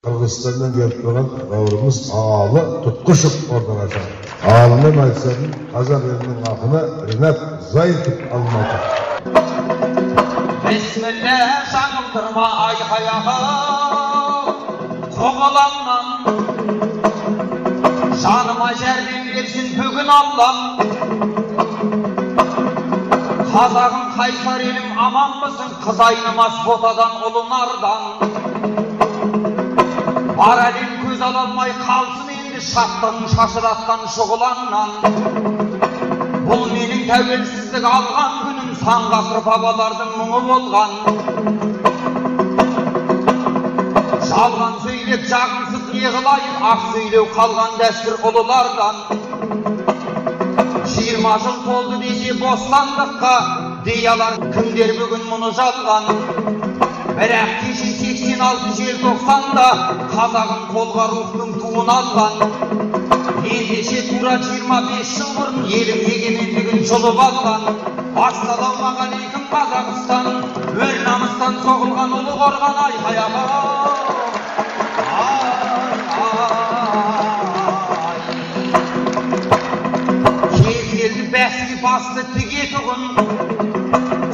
Kırgızistan'dan gelip duran gavrumuz Ağalı Tutquşev oradan açar. Ağalından aytsanın Kazak elinin akına Rinat Zaytov almadı. Bismillah sanıldırma ay hayağı Kovalanmam Canıma jerdem gelsin bugün Allah'ım Kazağım Kaysar elim aman mısın kız aynımaz botadan olunardan Var elim göz alalmay kalsın endi şarttan şaşırattan şoğulandan Bul menin tevelsizlik algan günüm san gasır babalardın muğu bolgan Çalgan söylep jagımsız yığılayın ak söylew kalgan destir ululardan 20 yıl toldu dese bostanlıkka diyalar kimder bugün munu jalgan Birak kişi 86 jel 90'da Kazağın kolga ruhtun tuğun algan Endişe tura 25 yıl burun elim egemenligin jolup algan Assalamu aleykum Kazakistan ör namıstan soğulgan ulu gorgan ay hayağa Keldi bəski bastı tige tuğun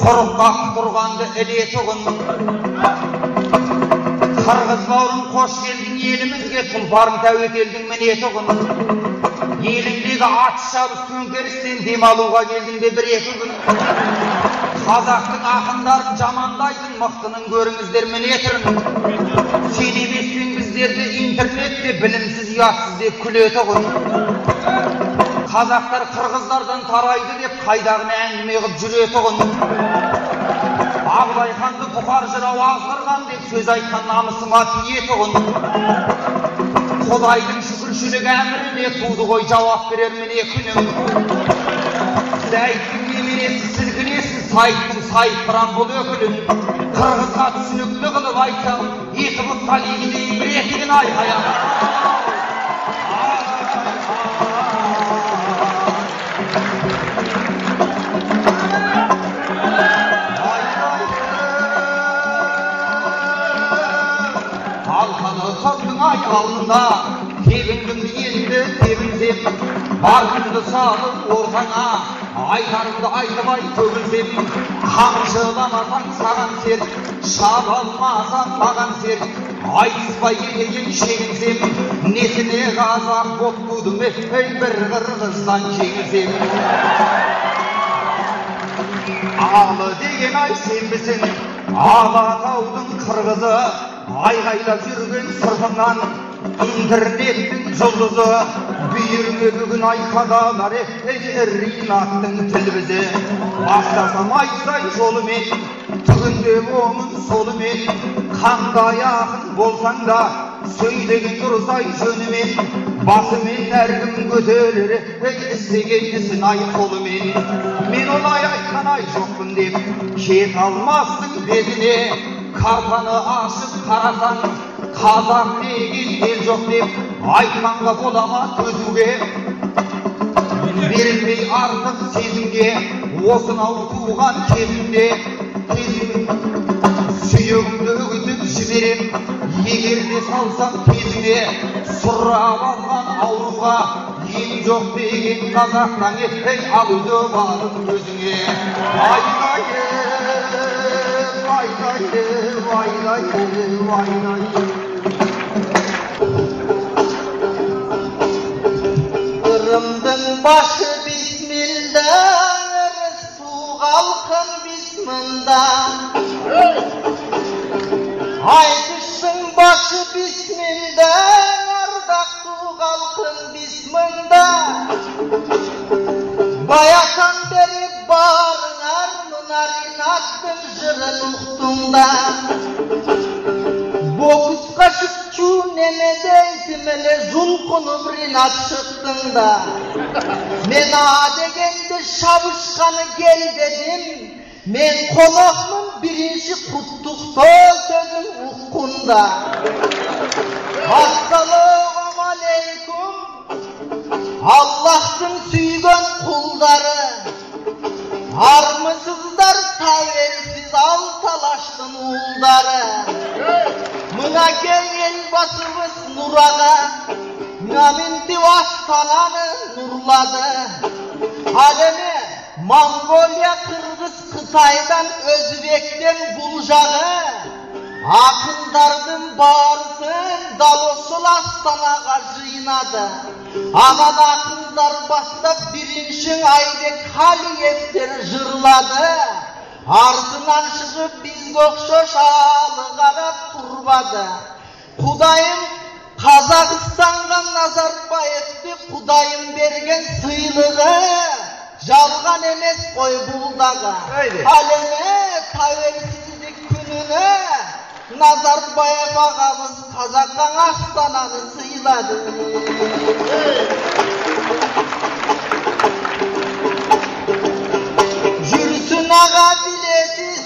Korukqaq turgandı ele tuğun Kırgız bavrum hoş geldin elimizge Tulparın tevekkeldin mene tuğun Elindegi atışabız tönkeristen dem aluğa geldin de bir eki gün Kazaktın akındарын jamandaydın mıhtının görüңüzder mene tuğun Sen emespen bizlerde internette bilimsiz yatsız dep küle tuğun Kazaklar Kırgızlardan taraydı dep kaydağını ängime kılıp jüre tuğun Ağlaykandı Bukhar jıraw azgırgan dep söz aytkan namısıma tiye tuğun Kudaydın şükürçülük ämrine tuğdu koy jawap berer mene günüm Zäyttin nemenesi silginesin sayttın sayıptıran bul ökülün Kırgızga түсünüklü kılıp aytsam eti buttal egidey bir etigin ay hayağa Kalkın ay alnında Tebindin elinde tebinzem Barkındı sağlık ortana Aytarımdı aytıbay tөгülsem Kamşılamasan sagan ser Şab almasan bagan ser Aytızbay etegen şeginsem Nesine Kazak bop budum etpey bir Kırgızdan çeginsem Ağlı degen ay sen misin Ağlataudun Kırgızı Aygaylap yürgen sırtından internetin yolduzu Büyürme bugün aykadalar Rinat'tın tilbizi Başlasam aysay jolu men Tügünde boğumun solu men Kanda yakın bolsan da Söylegen dursay jönü men Bası men ergim götörür İstegenlisin ay kolu men Men olay aykan ay jokpun dep Ket almazsın bezine Kartanı aşıp karasan Kazak degin el yok dep Aytkanга bolama közüge Verilmey artık sezimge Osınav tuğan kezimde Süyüğümdü ügütüp jiberem Egerde salsam tezine Surrap algan avruga Em yok degen Kazaktan etpey al özü barım gözüne Kırımdın başı bismillah Su kalkın bismillah Aydışın başı bismillah Ardak su kalkın bismillah Bayasan beri bağırlar Nunarin attın jırın uhtunda Bokus kaşık çu nemedeydim ele zulkunu Rinat çıktığında Men adegende şabışkanı gel dedim Men konakmın birinci kuttukta sözüm ukkunda Assalamu aleykum Allah'ın süygen kulları Armısızlar taversiz al talaştın uğulları Mına gel el Елбасыбыз Нураға Наминтип Астананы нурлады. Ал эми Монголия, Кыргыз, Кытайдан, Өзбектен бул жагы акындардын баарысын дал ошол Астанага жыйнады. Анан акындар баштап биринчи Айбек Халиевдер жырлады. Артынан чыгып бизге окшош алы карап турбады. Кудайым Казакстанга Назарбаевди Кудайым берген сыйлыгы жалган эмес кой бул дагы. Ал эми тәуелсиздик күнүнө Назарбаев агабыз Казакстан Астананы сыйлады. Жүрсүн ага билесиз,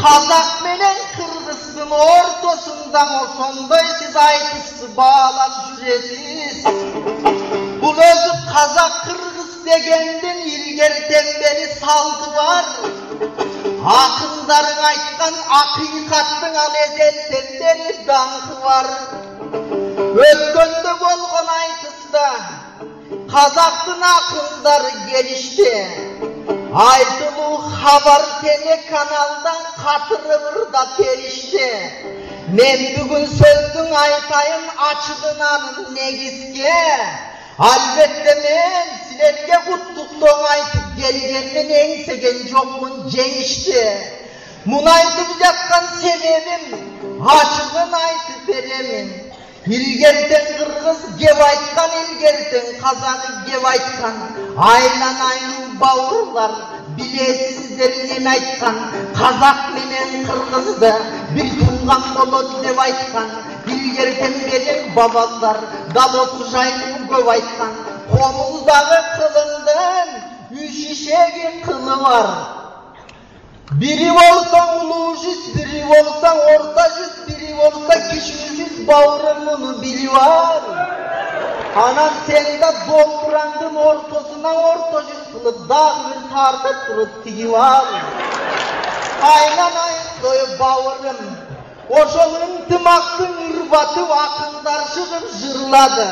Казак менен Кыргыздын ортосунда ошондой сиз айтысты баалап жүресиз. Бул өзү Казак Кыргыз дегендин илгертен бери салты бар. Акындарың айткан акыйкаттын ал эзелтен бери даңкы бар. Өткөндө болгон айтыста Казактын акындары келишти. Айтылуу хабар телеканалдан катырып ырдап беришти. Мен бүгүн сөздүн айтайын ачыгынан негизге. Албетте мен силерге куттуктоо айтып келгенмен эңсеген жокмун жеңишти. Муну айтып жаткан себебим ачыгын айтып беремин. Илгертен Кыргыз кеп айткан, илгертен Казак кеп айткан. Айланайын бауырлар, билесиздер неме айткан. Казак менен Кыргызды бир тунган болот деп айткан. Илгертен бери бабалар дал осу жайын көп айткан. Комуздагы кылымдын 3 шишеги кылы бар. Бири болсаң улуу жүз, бири болсаң орта жүз, бири болса кичүү жүз, бауырым муну билип ал. Анан сен да домбураңдын ортосунан орто жүз кылып дагы бир тартып туруп тигип ал. Айнанайын коюп бауырым, ошол ынтымактын ырбатып акындар чыгып жырлады.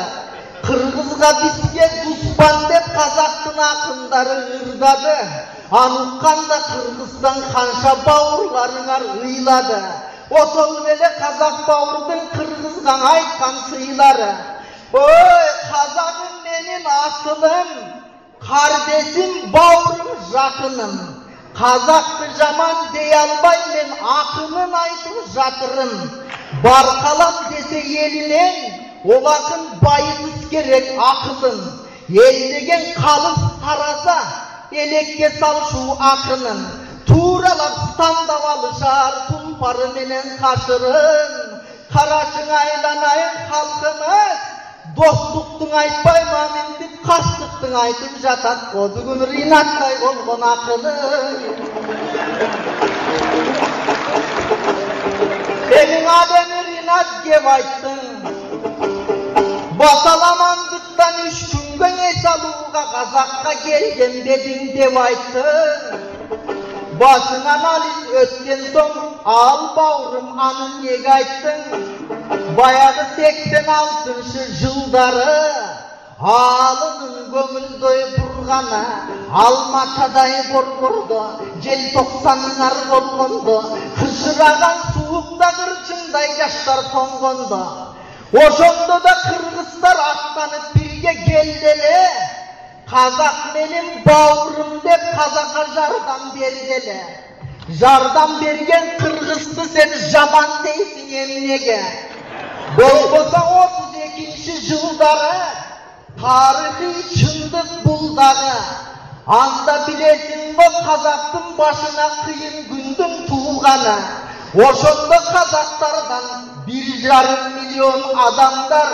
Кыргызга бизге дуспан деп Казактын акындары ырдады. Анукканда Кыргызстан канча бауырларыңар ыйлады. Ошол эле Казак бауырдун Кыргызга айткан сыйлары. Ой, Казагым менин асылым, кардесим, бауырым, жакыным. Казакты жаман дей албай мен акынын айтып жатырым. Баркалап десе элинен, ол акын байыбыз керек акылын. Эл деген калыс тараса, элекке салшуу акынын. Тууралап стандап алышар тулпары менен кашырын. Карашың айланайын халкымыз, достуктун айтпай маминдип каштыктың айтып жатат. О бүгүн Ринаттай болгон акылын. Сенин адеми Ринат кеп айттың. Басаламандыктан 3 күнгө эс алууга Казакка келген бедиң деп айттың. Басыңан алис өткен соң ал бауырым анын неге айттың? Баягы 86-жылдары алынын көңүлдөй бургана алматадай борбордо желтоқсаныңар болгондо кышыраган суукта кырчындай жаштар тоңгондо ошондо да кыргыздар аттанып бирге келделе Казак менин бауырым деп Казакка жардам берделе. Жардам берген Кыргызды сен жаман дейсиң эмнеге? Болбосо 32-жылдары тарыхый чындык бул дагы. Анда билесиң бо Казактын башына кыйын күндүн туулганы. Ошондо казактардан 1,5 миллион адамдар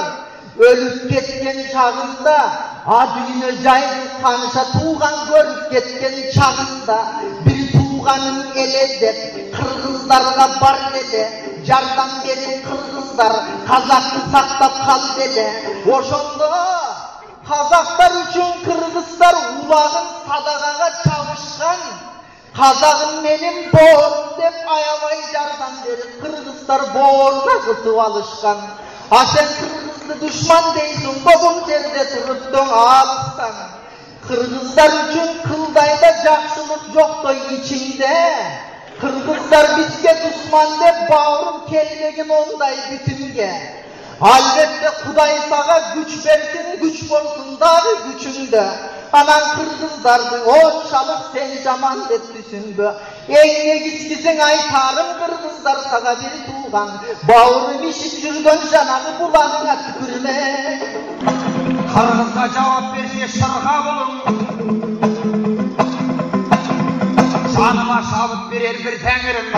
өлүп кеткен чагында, дүйнө жайын канча тууган көрүп кеткен чагында бир тууганым эле деп кыргыздарга бар деле. Жардам берип кыргыздар Казакты сактап кал деле. Ошондо казактар үчүн кыргыздар улагын садагага чабышкан. Kazağım benim boğurum dep ayavaylardan beri Kırgızlar boğuruna kıtıp alışkan. Ha sen Kırgızlı düşman değilsin, babam terde turup alışsan. Kırgızlar üçün kıldayda jakşılık yoktu içinde. Kırgızlar bizge düşman dep bağırım kellegin onday bütünge. Albatta Kuday sağa güç versin, güç bolsun dağı güçünde. Anan Kırgızlardı, onçalık sen jaman dep düşündü. Eğne gitkisin aytarım Kırgızlar sağa bir tuğan. Bağırım işip жүрgön janağı bulanına tükürme. Kırgız'a cevap verse şırğa bulun. Canıma şabıt verer bir tengrim.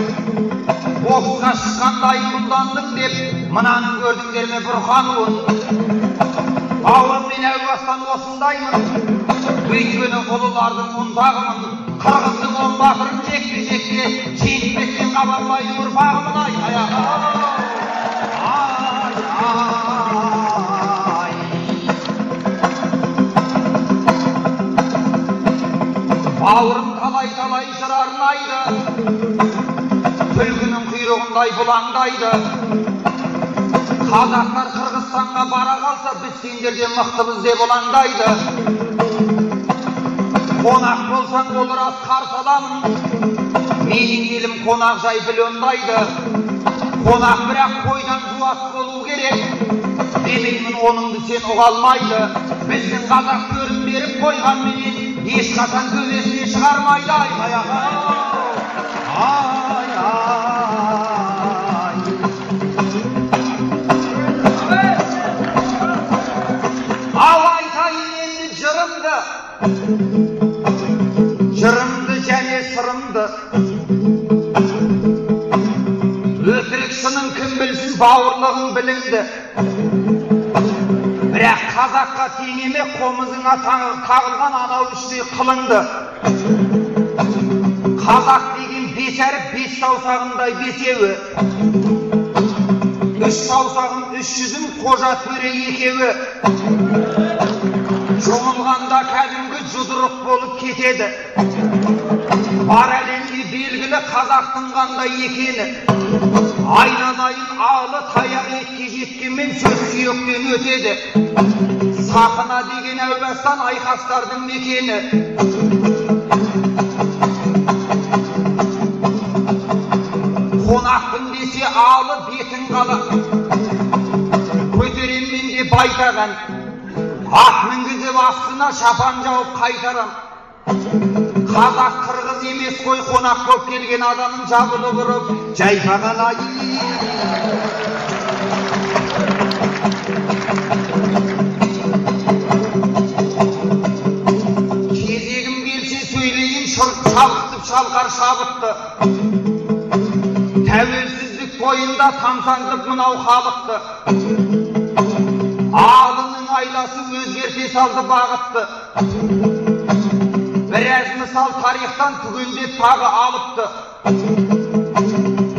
Boğuzga şıkkanda yıldandım dep, mınanın gördüңlerime burhanıvın. Bağırım men evvastan osundayımın. Büyükünü ululardın untağımın. Kırgыздың on bakırın jekti, çiğnitmekten kabarmaydı urfağımın ay ayağa. Ay ay. Bağırım talay talay şırarnaydı. Tülkünün kuyruğunday bulandaydı. Kazaklar Kırgızstan'a bara kalsa biz senderden mıhtımız dep olandaydı. Konak bolsan olur az karsalamın. Menin elim konak jay bilondaydı. Konak birak koydan juwas boluu gerek. Demeymin onundu sen ugalmaydı. Bizdin kazak görüp berip koygan menen hiç katan göbesine çıkarmaydı ay ayağa. Ay ay. Alay sayın endi jırımdı. Jırımdı және sırımdı. Ötürükçünün kim bilsin bağırlığın bilindi. Birak Kazakka teң komuzuna tağılgan anau üçlü kılındı. Kazak degen beçeri beş sausağınday besevi. Üç sausağın 300'ün koca töre ekevi. Жомылғанда кәдімгі жұдырық болып кетеді. Бар әлемге белгілі қазақтың қандай екені. Айнадай алы таяқ етке жеткенмен сөз сүйектен өтеді. Сақына деген әубастан айқастардың мекені. Қонақпын десе алы бетін қала. Көтереммен де байтаған. Ат мінгізіп астына шапан жауып қайтарам. Қазақ қырғыз емес қой қонақ боп келген адамын жабылып ұрып жайпаған ай. Кезегім келсе сөйлейін шалқытып шалқар шабытты. Тәуелсіздік тойында тамсандып мынау халықты. Алының айласы өзгерте салды бағытты. Біраз мысал тарихтан түгендеп тағы алыпты.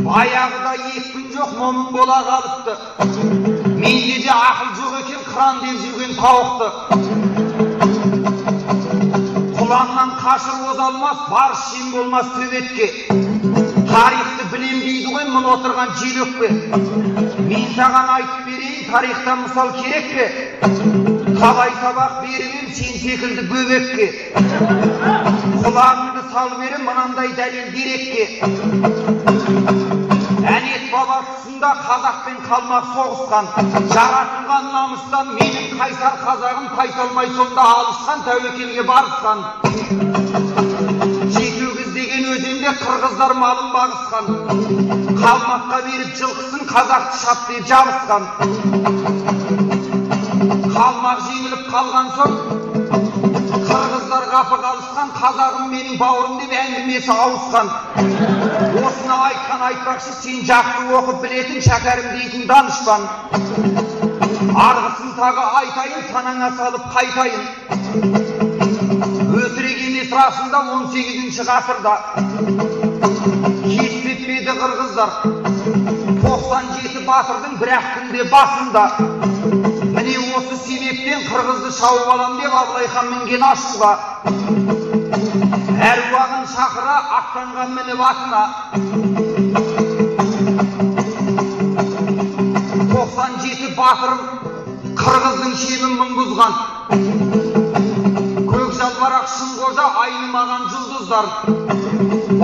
Баяғыда екпін жоқ момын бола қалыпты. Менде де ақыл жоқ екен қыран деп жүрген тауықты. Құланнан қашыр озалмас, барыс шен болмас төбетке. Тарихты білем дейді ғой мұны отырған желөкпе. Мен саған айтып берейін, тарихтан мысал керек пе? Қалай сабақ беремін сен секілді бөбекке. Құлағыңды сал берем мынандай дәлел дерекке. Әнет баба тұсында қазақпен қалмақ соғысқан. Жаратылған намыстан менің қайсар қазағым тайсалмай сонда алысқан тәуекелге барысқан. Жетөгіз деген өзенде қырғыздар малын бағысқан. Қалмаққа беріп жылқысын қазақты шап деп жабысқан. Қалмақ жеңіліп қалған соң қырғыздар қапы қалысқан. Қазағым менің бауырым деп әңгімесі ауысқан. Осыны айтқан айтпақшы сен жақсы оқып білетін шәкәрім дейтін данышпан. Арғысын тағы айтайын санаңа салып қайтайын. Өтірік емес расында 18-ші ғасырда кеспетпеді қырғыздар 97 батырдың бір-ақ күнде басында. Міне осы себептен қырғызды шауып алам деп Абылай хан мінген ашуға. әруағын шақыра аттанған мініп атына 97 батырым қырғыздың шебін мұңғызған көк жалбарақ шынқожа айнымаған жұлдыздар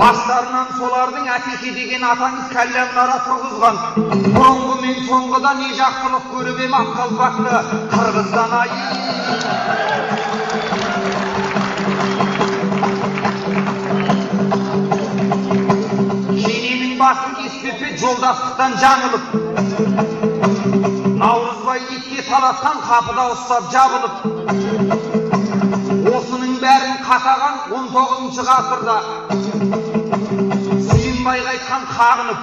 бастарынан солардың әтеке деген атаңыз кәлләмнара тұрғызған бұрынғы мен соңғыда не жақтылық көріп ем ақ қалпақты қырғыздан ай кененің басын кеспепе жолдастықтан жаңылып Наурызбай итке талатқан қапыда ұстап жабылып осының бәрін қатаған 19 ғасырда Сүйінбай қайтқан қағынып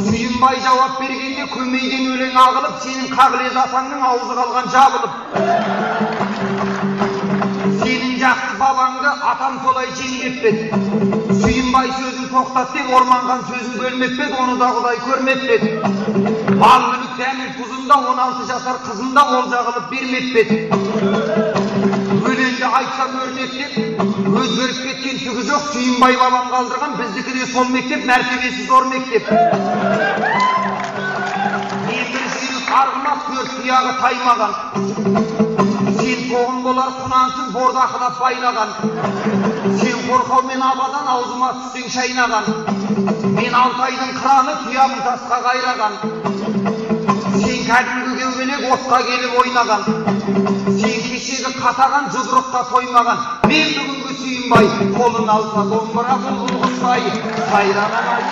Сүйінбай жауап бергенде көмейден өлең ағылып сенің қағылез атаңның аузы қалған жабылып сенің жақсы бабаңды атам солай жеңбеп еді Сүйінбай сөзін тоқтат деп орманған сөзін бөлмеп еді оны да құдай көрмеп еді мал мүлік дәмін тұзында 16 жасар қызында олжа қылып бермеп еді өлеңді айтсам өрнектеп өзгеріп кеткен түгі жоқ Сүйінбай бабам қалдырған біздікі де сол мектеп мәртебесі зор мектеп мен бір жүйрік арғымақ төрт тұяғы таймаған сен тоғын болар құнансың бордақылап байлаған сен қорқаумен абадан аузыма түссең шайнаған мен Алтайдың қыраны тұямын тасқа қайраған сен кәдімгі кеугелек отқа келіп ойнаған сен кешегі қатаған жұдырыққа тоймаған мен бүгінгі Сүйінбай қолын алса домбыра бұлбұл құстай сайраған ай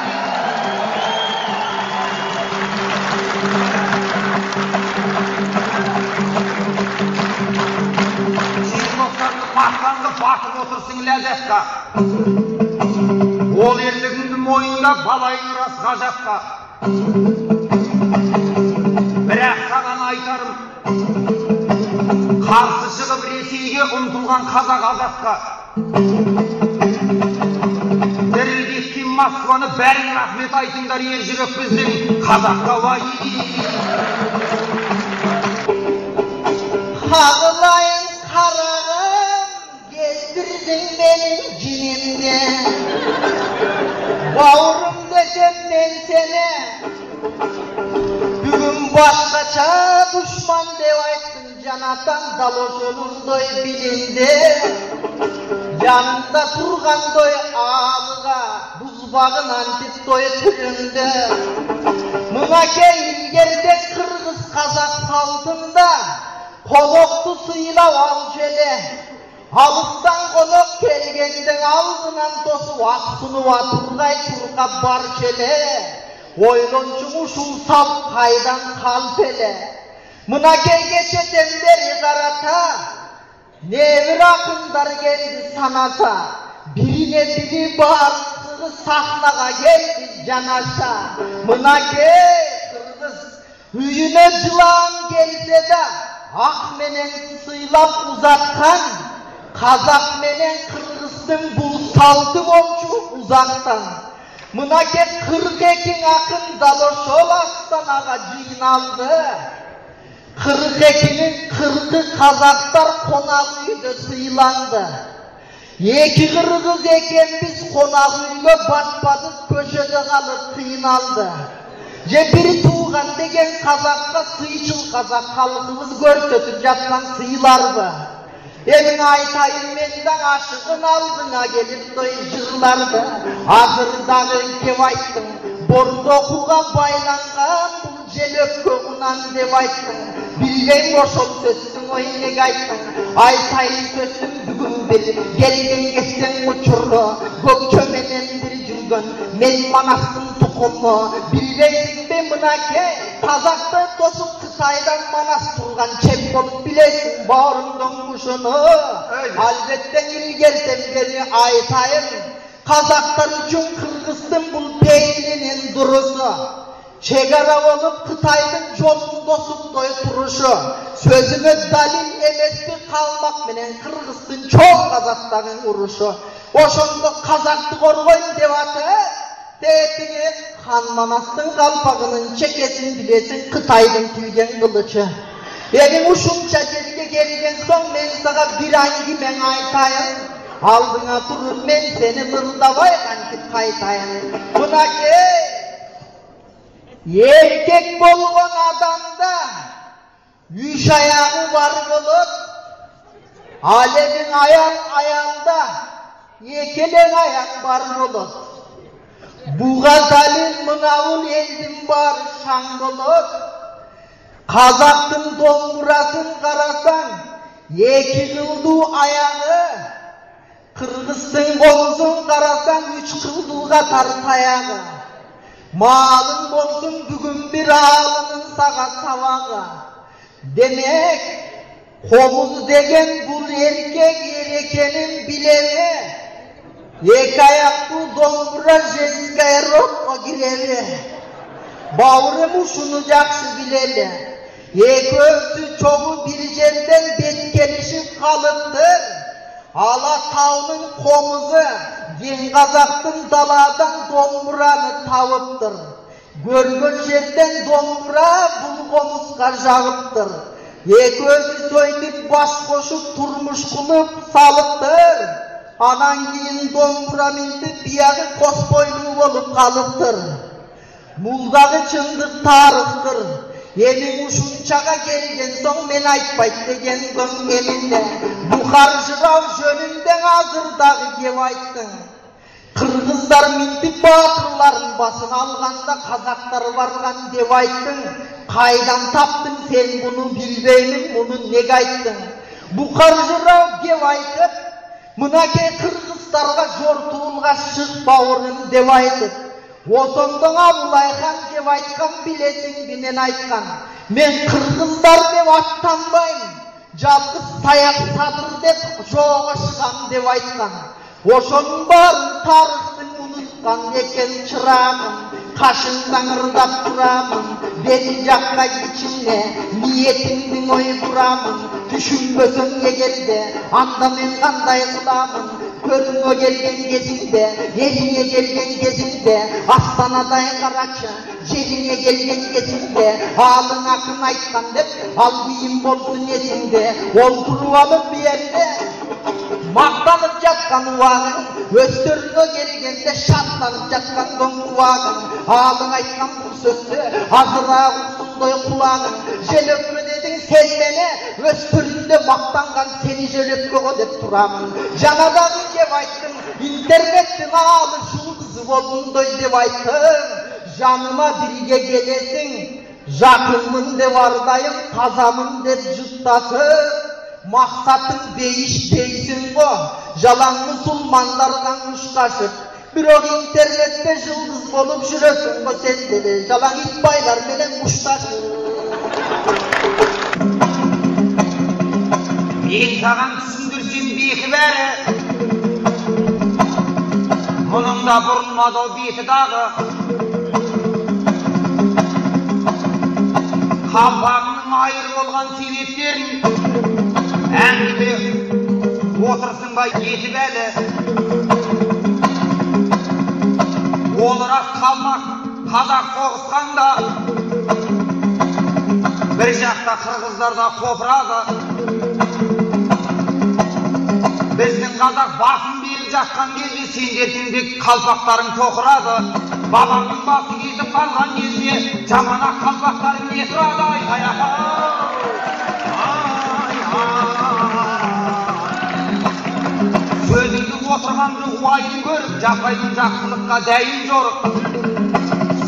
сен достарды мақтанды батып отырсың ләззатқа ол ерлігіңді мойында балайың рас ғажапқа бірақ саған айтарым қарсы шығып Ресейге ұмтылған қазақ азатқа дірілдеткен Москваны бәрің рахмет айтыңдар ер жүрек біздің қазаққа уай қағылайын қарағым келтірдің менің жинемде бауырым десем мен сені бүгін басқаша дұшман деп айттың жанатан далошолындай билинде жанында тұрғандай алыға бұзбағынан титтой түрінді мынакей илгерде қырғыз қазақ салтында қоноқты сыйлау алшы еле алыстан қонақ келгендің алдынан тосып ақсынуа тұрғай тұрға баршы еле ойлончу ушул салт қайдан қалп еле мынакей кечеден бері қарата небір ақындар келді санаса біріне бірі барсығы сахнаға келді жанаша мынакей қырғыз үйіне жылан келсе де ақ менен сыйлап ұзатқан қазақ менен қырғыздың бұл салты болчу ұзақтан мынакей 42 ақын далошол астанаға жиналды 42-нің 40-ы қазақтар қонақ үйде сыйланды екі қырғыз екенбіз қонақ үйге батпадық көшеде қалып қиналды же бір туған деген қазаққа сыйшыл қазақ халқымыз көрсетіп жатқан сыйларды Елің айтайын менің ашығын алдыңа келіп той жырларды Азырдағы кеп айттың Борды оқуға байланған бұл жел өпкөғынан деп айттың Білген ошол сөзсің ой неге айттың Айтайын сөзсің бүгін бір келген кестен ұчырды Көкчөменен бір жүрген мен Манастың тұқымы Білгейсің бе мынаке Қазақты тосып Қытайдан Манас тұрған чеп болып білесің бауырымдың құшыны Әлбеттен илгерсем бері айтайын Қазақтар үшін Қырғыздың бұл пейілінен дұрысы Шекара болып Қытайдың жолын досып той тұрушы Сөзіме далил емеспі қалмақ менен Қырғыздың чоң қазақтағын ұрышы Ошонды қазақты қорғойын деп аты Тетіңе хан Манастың қалпағының чекесін білесің Қытайдың тілген қылычы Егін ұшынша жерге келген соң мен саға бір әңгімен айтайын Алдыңа тұрып мен сені мырылдабай қантип қайтайын. Мынакей, еркек болған адамда үш аяғы бар болып, алемің аяғында екелең аяқ бар болып. Буға залин мынауыл елдің бар шаң болып, қазақтың домбырасын қарасаң, екі қылду аяғы, қырғыздың қозын қарасаң, үш қылду қатар таяғы. Малың болсын бүгін бір алының саға савағы. Демек, қомыз деген бұл еркек ерекенін білеме. Екі аяқты домбыра жезгай рокқа кірелі. Бауырым ұшыны жақсы білелі. Екі өзі çoğu bir жерден бет келішіп қалыптыр. Алатауның қомызы ен қазақтың даладан домбыраны тауыптыр. Көрген жерден домбыра бұл қомызға жағыптыр. Екі өзі сөйтіп баш қошып тұрмыш қылып салыптыр. Анан кейін домбыра мінтіп бияғы қос бойлы болып қалыптыр. Мұлдағы чындық тарықтыр. Елің ұшыншаға келген соң мен айтпайт деген соң елінде. Бұқар жырау жөнінде азырдағы кеп айттың. Қырғыздар мінтіп батырларын басын алғанда қазақтар барған деп айттың. Қайдан таптың сен бұны білбеймін, мұны неге айттың? Бұқар жырау кеп айтып, мынакей қырғыздарға жортуылға шық бауырым деп айтып. Осондың Абылайхан деп айтқан білесің бінен айтқан. Мен қырғыздар деп аттанбайым, жалғыз саяқ садыр деп жоға шығам деп айтқан. Ошоның барын тарықтың ұнытқан екен шырағым. Қашыңдан ырдап тұрамын, бері жаққа кичіне, ниетіңдің ой бұрамын. Düşünбөсөң егерде, анда мен қандай қыламын. Көріңе келген кезіңде, еліңе келген кезіңде, астанадай қарачы, жеріңе келген кезіңде, алың ақын айтқан деп, ал бейім болсын есіңде, ол тұру алып берде. Мақтанып жатқан уағың, өстеріңе келгенде шаттанып жатқан доңғуағың, алың айтқан бұл сөзді, азырақ ұқсындай құлағың, желөкке дедің сен мені, өстерінде мақтанған сені желөкке ғой деп тұрамын. Жаңадағы деп айттың, интернеттің алы жұлдызы болдыңдай деп айттың, жаныма бірге келесің, жақынмын деп ардайым, тазамын деп жұттасың. Мақсатың бейіш дейсің ғо, жалаң мұсылмандардан ұшқашып. Бирок интернетте жұлдыз болып жүресің ғо сен деді, жалаң итбайлар менен ұшқашып. Мен саған түсіндірсем бекі бәрі, мұның да бұрылмады о беті дағы. Қалпағының айыр болған себептерін әңгіме отырсың ба етіп әлі. Олырақ қалмақ қазақ соғысқанда, бір жақта қырғыздарда қопырады. Біздің қазақ басын беріп жатқан кезде сендердің де қалпақтарың тоқырады. Бабаңның басы кетіп қалған кезде жаман ақ қалпақтарың не тұрады? Сөзіңді отырғанды уайын көріп, жапайдың жақсылыққа дәйін жорып.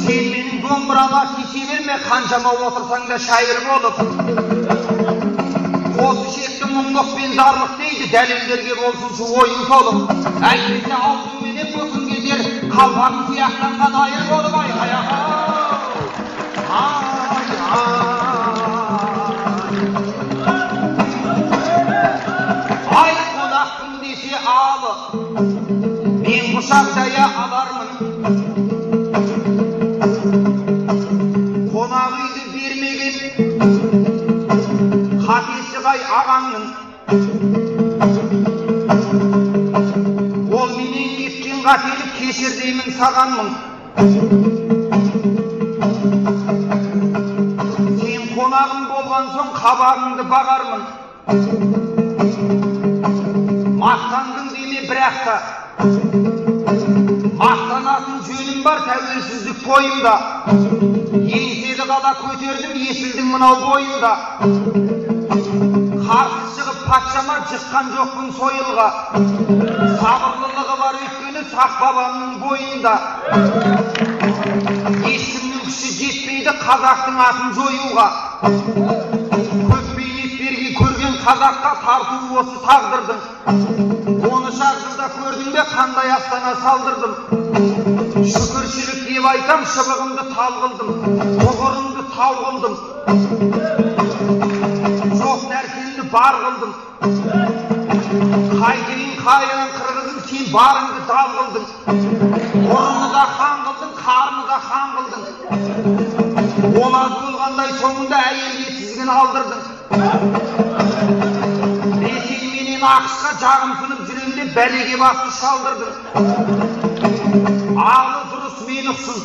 Сен менің домбырама кесе берме, қаншама отырсаң да шайыр болып. Осы шекті мұңлық пен зарлық дейді, дәлелдерге болсын шу ойын толып. Әйтпесе алтын менен көкін кетер, қалпағын сияқтанған айыр болып Ай қонақпын десе алы, мен құшақ жая алармын. Қонақ үйді бермеген қатесі қай ағаңның. Ол менен кеткен қателік кешір деймін сағанмын. Сен қонағым болған соң қабағыңды бағармын. Мақтандың деме бірақта мақтанатын жөнім бар тәуелсіздік тойымда. Еңселі қала көтердім, есілдің мынау бойында. Қарсы шығып патшама жыққан жоқпын сойылға. Сабырлылығы бар өйткені сақ бабамның бойында. Ешкімнің күші жетпейді қазақтың атын жоюға. Көп бейнеттерге көрген қазаққа тарту осы тағдырдың. 13 жылда көрдің бе қандай астана салдырдым. Шүкіршілік деп айтам, шыбығымды тал қылдым, тұғырымды тау қылдым. Жоқ нәрсемді бар қылдым. Қайтейін қайынан қырғызым, сен барыңды дал қылдың. Ұрыны да хан қылдың, қарны да хан қылдың. Ол аз болғандай соңында әйелге тізгін алдырдың. Ресей менен ақшқа жағымсынып жүремде бәлеге басты шалдырдың. Ағы дұрыс мен ұқсын,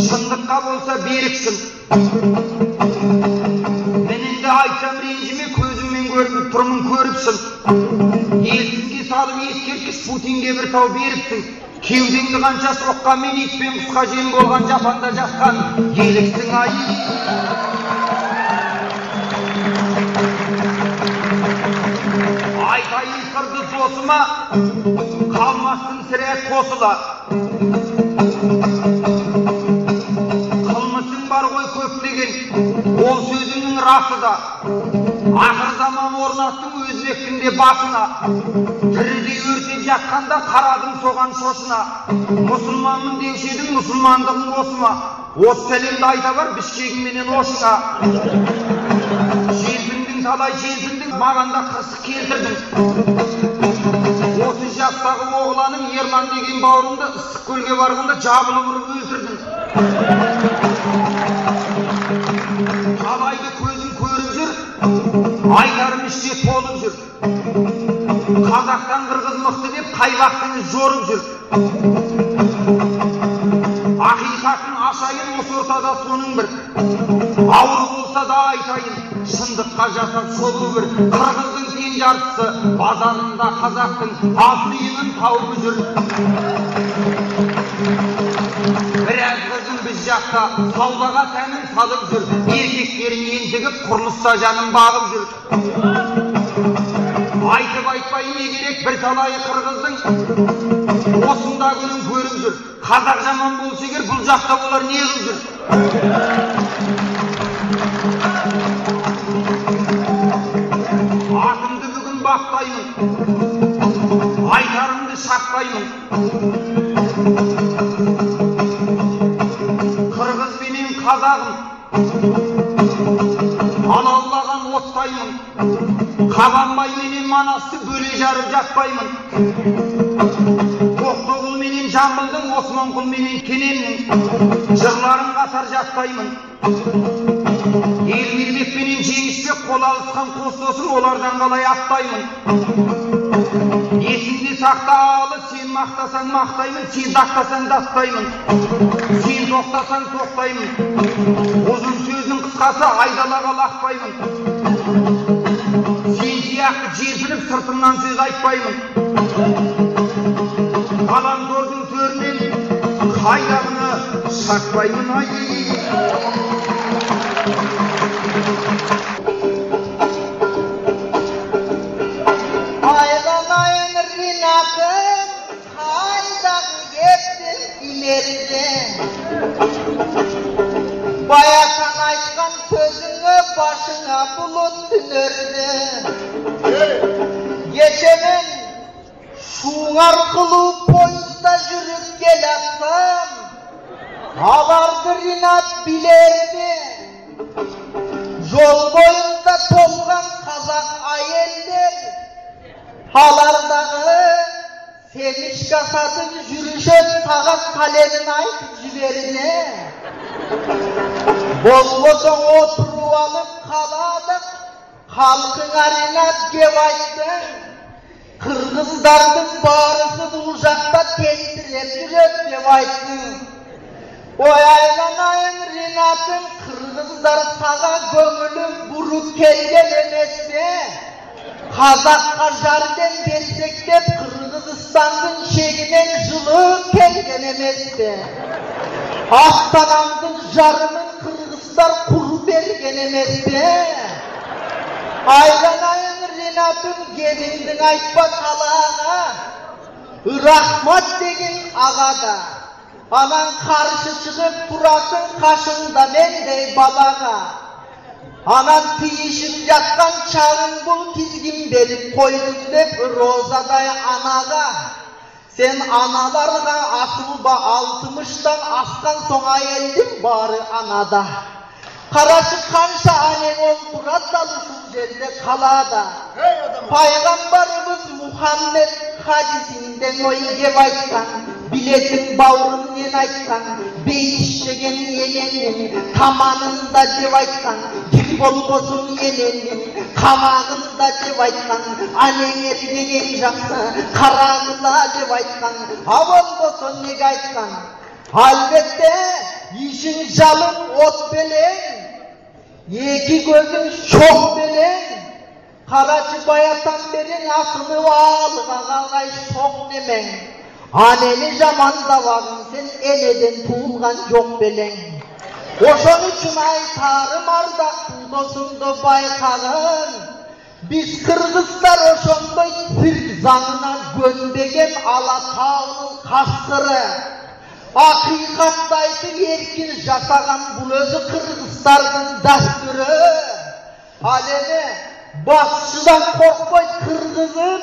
шындыққа болса беріксін. Меніңді айтсам ренжіме, көзіммен көріп тұрмын көріпсін. Елсізге салып ескерткіш Путинге бір тау беріпсің. Кеудеңді қанша соққа мен итпен құсқа жем болған жапанда жатқан еліксің ай. Айтайын сырды досыма, қалмасын сірә қосыла. Қылмысың бар ғой көптеген, ол сөзіңнің расы да. Ақыр заман орнаттың өзбектің де басына. Тірідей өртеп жатқанда қарадың соған шошына. Мұсылманмын деуші едің, мұсылмандығың осы ма? Осы сәлемді айта бар Бішкегің менен Ошыңа. Желпіндің талай желпіндің, маған да қырсық келтірдің. 30 жастағы оғланым Ерлан деген бауырымды ыстық көлге барғанда жабылып ұрып өлтірдің. Талайды көзім көріп жүр, айтарым іште толып жүр. Қазақтан қырғыз мықты деп қайбақтыңыз жорып жүр. Ақиқатын ашайын осы ортада соның бір. Ауыр болса да айтайын, шындыққа жасап шолу бір. Қырғыздың тең жартысы, базарында қазақтың асыйының тауып жүр. Біраз қызым біз жақта саудаға тәнін салып жүр. Еркектерін ентігіп құрылысса жанын бағып жүр. Айтып айтпай не керек бір талайы қырғыздың осында күнін көріп жүр. Қазақ жаман болса егер бұл жақта болар не қылып жүр. Атымды бүгін бақтаймын, айтарымды шақпаймын. Қырғыз менен қазағым алаулаған оттаймын. Қабанбай менен Манасты бөле жарып жатпаймын. Тоқтоғұл менен Жамбылдың, Османқұл менен Кененнің жырларын қатар жатпаймын. Елмирбек менен Жеңішбек қол алысқан қос досым, олардан қалай аттаймын. Есіңде сақталы, сен мақтасаң мақтаймын, сен дақтасаң даттаймын. Сен тоқтасаң тоқтаймын. Ұзын сөздің қысқасы айдалаға лақпаймын. Сен сияқты желпініп сыртымнан сөз айтпаймын. Ғаламтордың төрінен қайдағыны шақпаймын ай. Aylanayın Rinat'ın kaydağı gittin ileriden. Bayakan aytkan sözünü başına bulut tünürdü. Geçemin şuğar kılıp poyuzda jürüp gel atsam, alardı Rinat bilerdi. Yol boyunda tolgan kazak ayeller, halardağı seviş kasadın jürüşet tağat kalemin aytıp jiberine. Bolboson oturup alıp kaladık, halkına Rinat gep ayttın. Kırgızdardın barısı bulacakta tentirep jürep dep ayttın. Oy aylanayın Rinat'ın Kırgızlar sağa gömülüp burup kelgen emesme. Kazakka jarden destek dep Kırgız Kırgızistan'ın şehrinin jılı kelgen emesti. Astanamdın jarının Kırgızlar kuru bergen emesti. Ayranayın Renat'ın gelindin aytpa kalağa. Rahmat degen ağada. Anan karşı çıkıp durasın kaşında mendey balağa. Anan tiyişip yatkan çağın bul tizgin berip koydun dep rozaday anaga. Sen analarga asılba 60'tan askan soğa eldin bari anada. Karaşı kanşa anen oldurat dalışın jerde kalada. Paygambarımız Muhammed hadisinden oy aytkan, biletin bağrın yen aytkan, beyişlegen yenenin, tamanında dev aytkan, bolgosun yenenin, kamağında dev aytkan, anen ergen jaksı, karağında dev aytkan, avolgosun nege aytkan. Halbette işin jalın ot belen, iki gözün çok belen, Karaçı bayatan beri nasıl ağlığa kalay çok nemen. Aneli zamanda varın sen eleden tuğulgan yok belen. Oşon üçün aytarım ardaktın dosundu baykağın. Biz Kırgızlar oşonda Türk zanına göndegen Alatağ'ın kaskırı. Hakikattaydı erkin jasagan bu özü Kırgızlar'ın dastürü. Aleme basçıdan korkmay Kırgız'ın,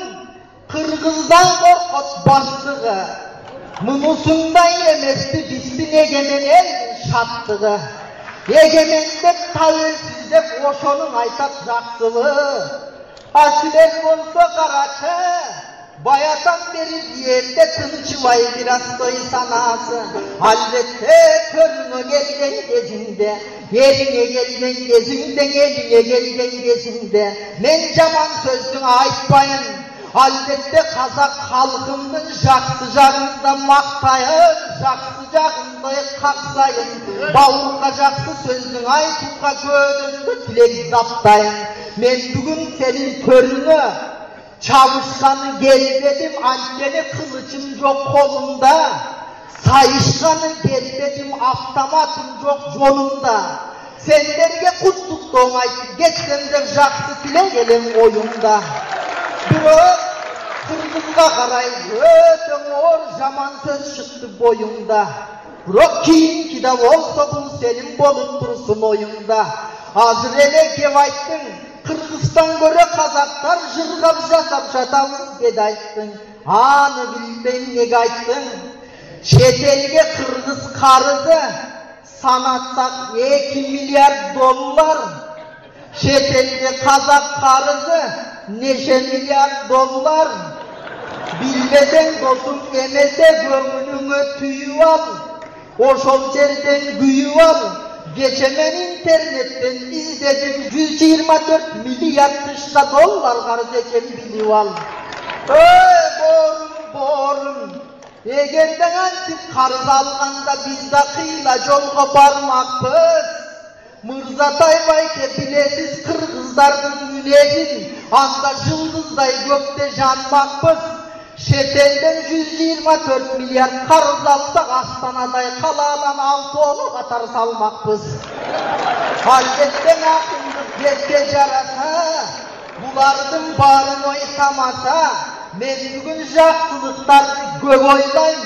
Kırgız'dan korkut bastığı. Mumusundan yemesti bizsin egemen eldin şattığı. Egemendep tavelsizlep oşonun aytak jaksılığı. Asilen olsa Karaçı, bayatan beri diyette tınçıvay biraz soy sanası. Halbette körüne gelgen gezinde, yerine gelgen gezinden eline gelgen gezinde. Men caman sözdün aytpayın, halbette Kazak halkımdın jaksı jarında maktayın, jaksı jagında kaksayın. Bağırga jaksı sözdün aytuka gödündü tilek zaptayın. Men bugün senin törünü, Çavuşkanı gelmedim, ancene kılıcım yok kolumda. Sayışkanı gelmedim, avtomatım yok yolumda. Senlerge kutluk doğmaydı, geçsem jaksı bile gelin oyunda. Biro Kırgız'a karay, ötün or zaman söz çıktı boyunda. Biro kiyinki de olsa bu senin bolup dursun oyunda. Hazır ele kevayttın, Kırgız'tan göre Kazaklar jırgap jasap жатамыз dedi ayttın. Anı bilben nege ayttın. Şetelge Kırgız karızı sanatsak 2 milyar $. Şetelge Kazak karızı neşe milyar $. Bilmeden dostum emese gömününgö tüyüp al. Oşol жерden güyüp al. Geçemen internetten izledim 124 milyar dışta $. Karız eken bilip al. Borum. Egerden antip karız alganda biz de kıyla jolga barmakpız. Mırzatay bayke bilesiz Kırgızlardın münezin, anda yıldızday gökte janmakpız. Şetelden 124 milyar karız alsak Astana'day kaladan 6 katar salmakpız. Halbetten akındık gezge jarasa, bulardın barın oytamasa, men bugün jaksılıktardı gög oylayım,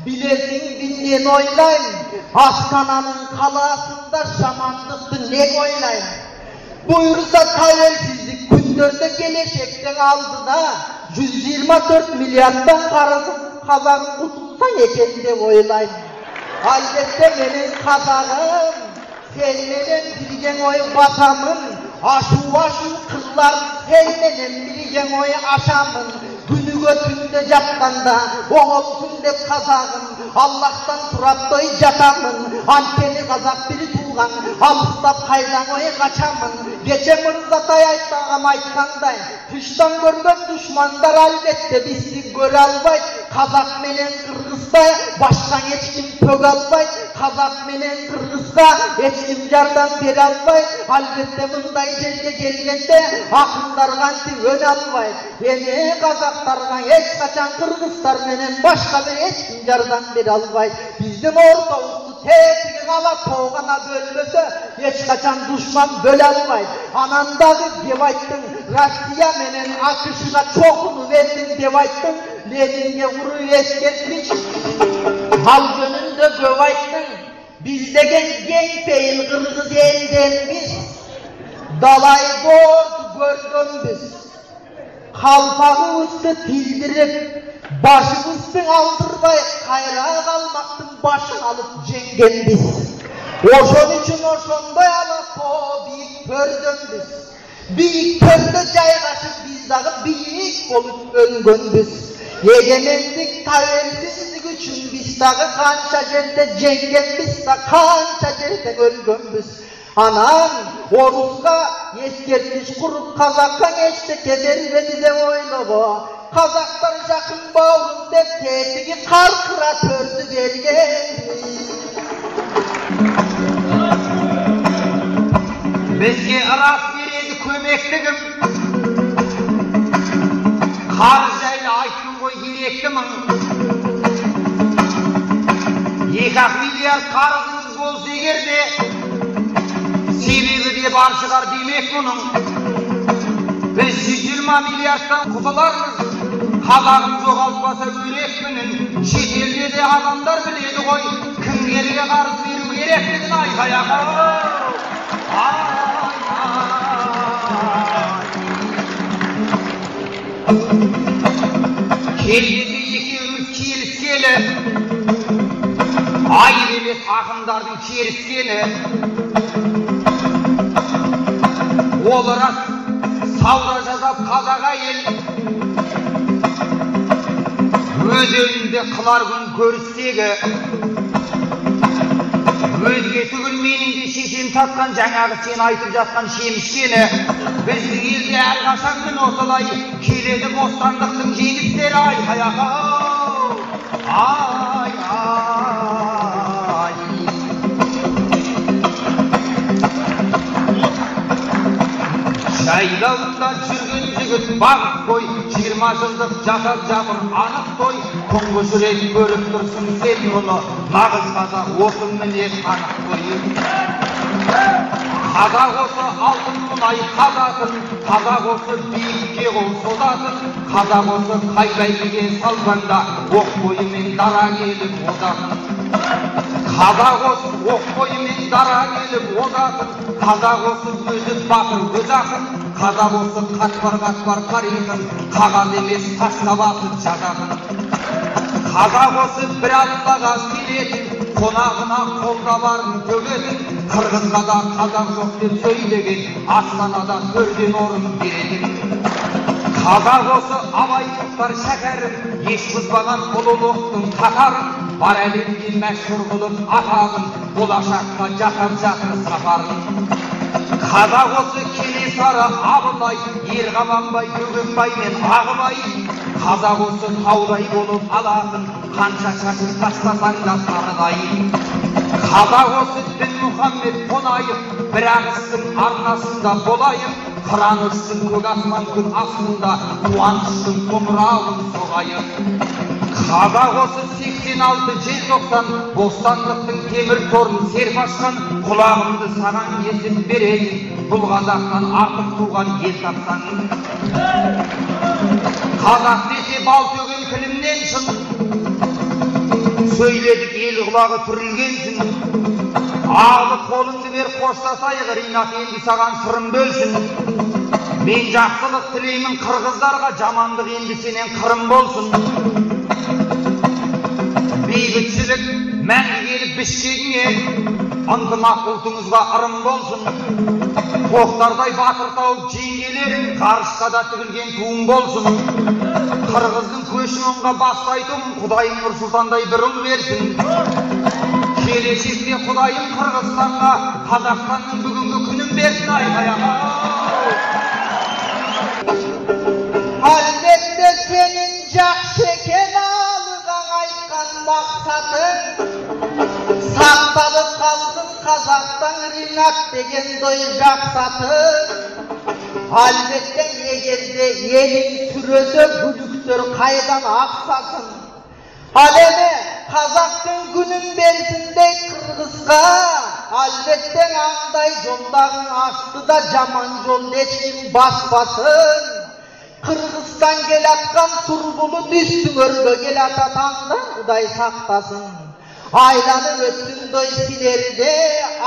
bilesin dinlen oylayım. Astana'nın kalasında şamanlıktı ne oylayım. Buyursa tavelsizlik gündörde gelecekten aldı da 124 milyardan Kazak'ın kutulsan eken de oylayım. Halbette benim Kazak'ım, sen menen bilgen oy batamın, aşu kızlar sen menen bilgen oy aşamın. Günü götünde jatkanda, oğulsun dep Kazak'ım, Allah'tan turaptoy jatamın. Anteni Kazak biri tuğan, alыстap kaydan oy kaçamın. Geçe Mırzatay aytağım aytkanday, tıştan görgen düşmanlar albette bizi göre albay. Kazak menen Kırgızda başka hiç kim tök albay. Kazak menen Kırgızda hiç kim yardım beri albay. Albatta bunday yerge gelgende akınlar kanti ön albay. Yeni Kazaklarga hiç kaçan Kırgızlar menen başka bir hiç kim yardım beri albay. Bizim orta ustu tepki kala toğana bölmese hiç kaçan düşman böle albay. Anandağı devaydın Rusya menen akışına çokunu verdin devaydın. Lenin'e vuru eskertmiş, hal gönünde gövaydın. Bizdegen genç değil Kırgız elden biz. Dalay doğru gördün biz. Kalpağımızı tildirip, başımızı aldırmay, kayrağa kalmaktın başını alıp cengen biz. Oşon için oşonday alıp o büyük pördün biz. Büyük pörde caygaşıp bizdağı büyük olup öngön biz. Egemenlik taversizlik üçün biz dağı kança jerde cengen biz da kança jerde ölgön biz. Anam Oruzga eskertmiş kurup Kazakka geçti kedermedi de oynaba. Kazaklar yakın bağırın dep tepigi kalkıra tördü vergen. Bizge aras veredi kömekligim. Karjayla aytın koy gerektimin. 2 milyar karızınız bolsa egerde sebebi de bar çıkar demek bunun. Biz 120 milyardan kutularımız. Kazağın joğaltmasa görekminin. Şetelde de adamlar biledi koy. Kimgerge karız veru gerekminin aykaya. Kendisi 200 keliskeli ayrı emes akımdardın keliskeli olarak savra жазап Kazağa el öz önünde kılar gün körüstegi özgesi gün menin de şешем татқан жаңағы sen айтып жатқан шемішкені біздің елде әрқашан күн осылай келеді бостандықтың жеңістері айқаяға ай ай жайлауында жүрген жігіт бағып қой 20 жылдық жасап жатыр анық той тұңғыш рет көріп тұрсың сен мұны нағыз қазақ осы міне анық той қазақ осы алтын мұнай қазатын қазақ осы биікке қол созатын қазақ осы қай бәйгеге салғанда оқ бойымен дара келіп озатын қазақ осы оқ бойымен дара келіп озатын қазақ осы өзі батыр өз ақын қазақ осы қатпар тарихын қағаз емес тастап атып жазатын қазақ осы бір аллаға сенетін қонағына қолда барын төгетін қырғызға да қазақ жоқ деп сөйлеген астанада төрден орын беретін қазақ осы абай мұхтар шәкәрім еш бұзбаған ұлылықтың қатарын бар әлемге мәшһүр қылып атағын болашаққа жасап жатыр сапарын қазақ осы Кенесары Абылай Ерғабанбай Бөгенбай мен Ағыбай қазақ осы таудай болып алатын қанша шашып тастасаң да сарыдай қазақ осы Дінмұхаммед Қонаев бір ағыстың арнасында болайын қыран ұшсын көк аспан күн астында қуаныштың қоңырауын соғайын қазақ осы 86 желтоқсан бостандықтың темір торын серп ашқан құлағымды саған кесіп берейін бұл қазақтан артық туған ел тапсаң қазақ десе бал төгген тілімнен шын сөйледік ел құлағы түрілгенсің ағылып қолыңды бер қоштасайық ринат енді саған сырын бөлсін мен жақсылық тілеймін қырғыздарға жамандық енді сенен қырым болсын бейбітшілік мәңгі келіп Бішкегіңе ынтымақ ұлтыңызға ырым болсын тоқтардай батыр тауып жеңгелерің ғарышқа да тігілген туың болсын қырғыздың көшін оңға бастайтын құдайым Нұрсұлтандай бір ұл берсін келешекте құдайым Қырғызстанға Қазақстанның бүгінгі күнін берсін айқаяға Әлбетте senin жақсы екен алып атын. Сақталып қалсын қазақтан Ринат деген дой жақсатын. Әлбетте егерде елің сүрөсө бүлүктөр қайдан ақсасын. Ал эми қазақтың күнін берсіндей Қырғызға, әлбетте андай жолдарын ашты да жаман жол ешкім баспасын. Қырғызстан келатқан Сурбулут үстүңөргө келататаңда Құдай сақтасын. Айланып өттүн дой силерде,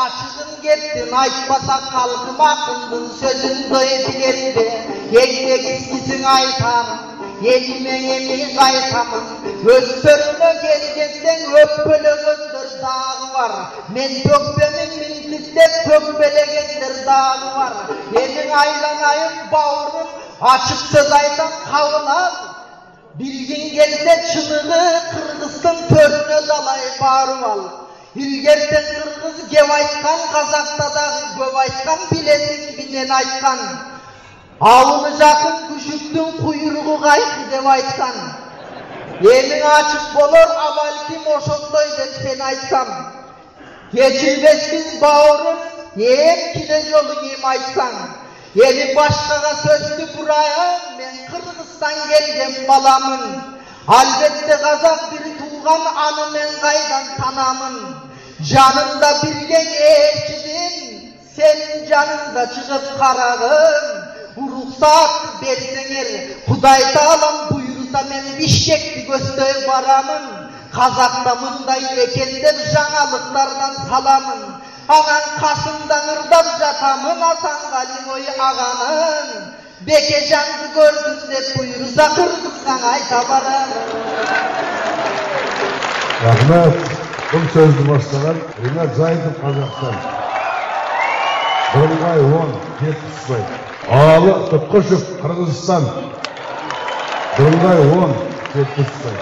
ашығын кеттин айтпаса қалқым ақындын сөзін дой билерде. Еңбек искисин айтамын, еліме емей қайтамын. Өспөрүнө келгенден өппөлөгөндөр дагы бар. Мен төкпемин минтиктеп төкпелегендер дагы бар. Менин айланайым бауырым, açık söz айтам кабылам. Bilgin gelse çınığı Kırgız'ın törüne dalay barım al. İlgerden Kırgız gev aytkan, Kazak'ta da göv aytkan, bilesin binen aytkan. Avını jakın küçüktün kuyruğu kayıkı dev aytkan. Emin açık bolor avalkim oşondoy dep sen aytsam. Geçilmezsin bağırın, em kine yolun em aytsan. Eli başkaga sözlü buraya, men Kırgız'dan gelgen balamın. Albette Kazak bir tuğan anı men kaydan tanamın. Canımda bilgen eşidin, senin canında çıkıp karağım. Ruhsat bersener, Kuday Tağlam buyursa men bişkekli gösteri baramın. Kazakta mınday ekender жаңалыктардан salamın. Anan kasımdan ırdap jatamın, Hasan Kalimoy ağanın. Bekecandı gördüm dep buyursa Kırgız'dan ayta baramın. Rahmet, bu sözlü başlanan Rinat Zayitov Kazak'tan. Burungay 10, Ketişbay. Ağlı Tutquşev Kırgızistan. Burungay 10, Ketişbay.